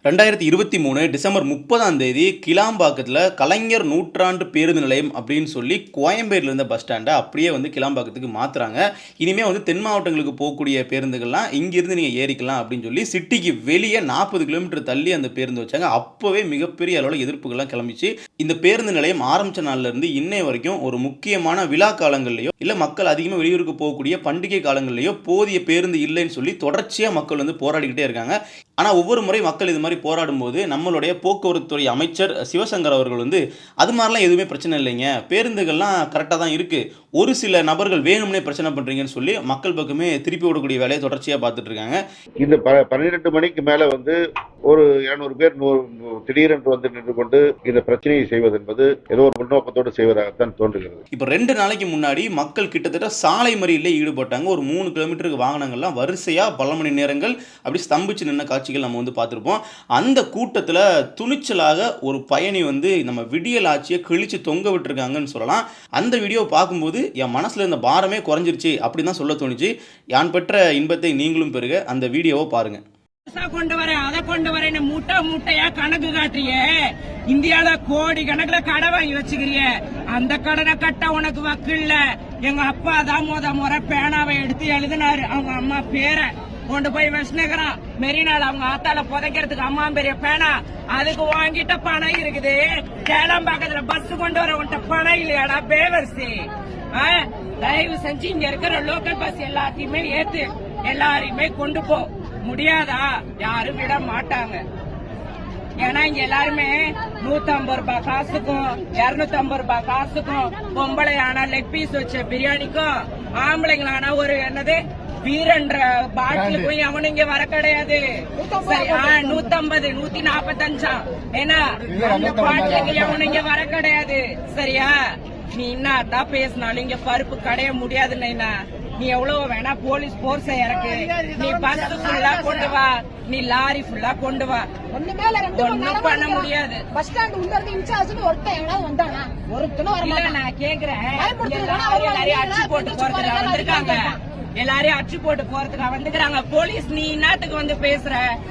2023 December 30 கிளாம்பாக்கத்தில் கலைஞர் நூற்றாண்டு பேருந்து நிலையம் அப்படின்னு சொல்லி கோயம்பேடுல இருந்த பஸ் ஸ்டாண்டை அப்படியே கிளாம்பாக்கத்துக்கு மாற்றுறாங்க. இனிமேல் தென் மாவட்டங்களுக்கு போகக்கூடிய பேருந்துகள்லாம் இங்கிருந்து நீங்கள் ஏறிக்கலாம் அப்படின்னு சொல்லி சிட்டிக்கு வெளியே 40 கிலோமீட்டர் தள்ளி அந்த பேருந்து வச்சாங்க. அப்போவே மிகப்பெரிய அளவில் எதிர்ப்புகள்லாம் கிளம்பிச்சு. இந்த பேருந்து நிலையம் ஆரம்பித்த நாள்லேருந்து இன்னை வரைக்கும் ஒரு முக்கியமான விழா காலங்கள்லையோ இல்லை மக்கள் அதிகமாக வெளியூருக்கு போகக்கூடிய பண்டிகை காலங்கள்லையோ போதிய பேருந்து இல்லைன்னு சொல்லி தொடர்ச்சியாக மக்கள் போராடிக்கிட்டே இருக்காங்க. ஆனால் ஒவ்வொரு முறை மக்கள் இது மாதிரி போராடும்போது நம்மளுடைய போக்குவரத்துறை அமைச்சர் சிவசங்கர் அவர்கள் அது மாதிரிலாம் எதுவுமே பிரச்சனை இல்லைங்க, பேருந்துகள்லாம் கரெக்டாக தான் இருக்குது, ஒரு சில நபர்கள் வேணும்னே பிரச்சனை பண்ணுறீங்கன்னு சொல்லி மக்கள் பக்கமே திருப்பி விடக்கூடிய வேலையை தொடர்ச்சியாக பார்த்துட்டு இருக்காங்க. இந்த 12 மணிக்கு மேலே ஒரு 200 பேர் திடீரென்று நின்று கொண்டு இந்த பிரச்சனையை செய்வது என்பது ஏதோ ஒரு முன்னோக்கத்தோடு செய்வதாகத்தான் தோன்றுகிறது. இப்போ 2 நாளைக்கு முன்னாடி மக்கள் கிட்டத்தட்ட சாலை மறியலில் ஈடுபட்டாங்க. ஒரு 3 கிலோமீட்டருக்கு வாகனங்கள்லாம் வரிசையாக பல மணி நேரங்கள் அப்படி ஸ்தம்பிச்சு நின்ன காட்சிகள் நம்ம பார்த்துருப்போம். அந்த கூட்டத்தில் துணிச்சலாக ஒரு பயணி நம்ம விடியல் ஆட்சியை கிழிச்சு தொங்க விட்டுருக்காங்கன்னு சொல்லலாம். அந்த வீடியோ பார்க்கும்போது என் மனசுல இருந்த பாரமே குறைஞ்சிருச்சு அப்படின்னு தான் சொல்ல தோணுச்சு. யான் பெற்ற இன்பத்தை நீங்களும் பெறுக. அந்த வீடியோவை பாருங்க. கொண்டு வரேன் அதை கொண்டு வரேன்னு மூட்டையா கணக்கு காட்டுறிய, இந்தியால கோடி கணக்குல கடை வாங்கி வச்சுக்கிறிய, அந்த கடனை கட்ட உனக்கு வக்கு இல்ல. எங்க அப்பா தான் முறை பேனாவை எடுத்து எழுதினாரு, அவங்க அம்மா பேரை கொண்டு போய் வச்சுக்கிறான் மெரினால அவங்க ஆத்தால புதைக்கிறதுக்கு அம்மா பெரிய பேனா, அதுக்கு வாங்கிட்ட பணம் இருக்குது. கேளம்பாக்கத்துல பஸ் கொண்டு வர உன்ட்ட பணம் இல்லையாடா பேவர்சி? தயவு செஞ்சு இங்க இருக்கிற லோக்கல் பஸ் எல்லாத்தையுமே ஏத்து எல்லாரையுமே கொண்டு போ. முடியாதா? யாரும் விட மாட்டாங்க. ஏன்னா இங்க எல்லாருமே 150 ரூபாய் காசுக்கும் 250 ரூபாய் காசுக்கும், பொம்பளை ஆனா லெக் பீஸ் வச்ச பிரியாணிக்கும், ஆம்பளைங்களானா ஒரு என்னது வீரன்ற பாட்டிலுக்கும் எவனும் இங்க வர கிடையாது. சரி, 150 145 ஏன்னா பாட்டிலுக்கு எவனும் இங்க வர கிடையாது. சரியா? நீ என்னதான் பேசினாலும் இங்க பருப்பு கடைய முடியாதுன்னா நீ எவ்வளவு வேணா போலீஸ் போர்ஸ இறக்கு, நீ பஸ் ஃபுல்லா கொண்டு வா, நீ லாரி ஃபுல்லா கொண்டு வா, ஒன்னும் பண்ண முடியாது. பஸ் ஸ்டாண்ட் உள்ள இருந்து இன்சார்ஜ்னு ஒருத்தன் எவனாவது வந்தானா? ஒருத்தனும் வரல. நான் கேக்குறேன், எல்லாரையும் அச்சு போட்டு போறதுக்கு வந்திருக்காங்க, எல்லாரையும் அச்சு போட்டு போறதுக்கு வந்துக்கிறாங்க. போலீஸ் நீ என்னத்துக்கு பேசுற?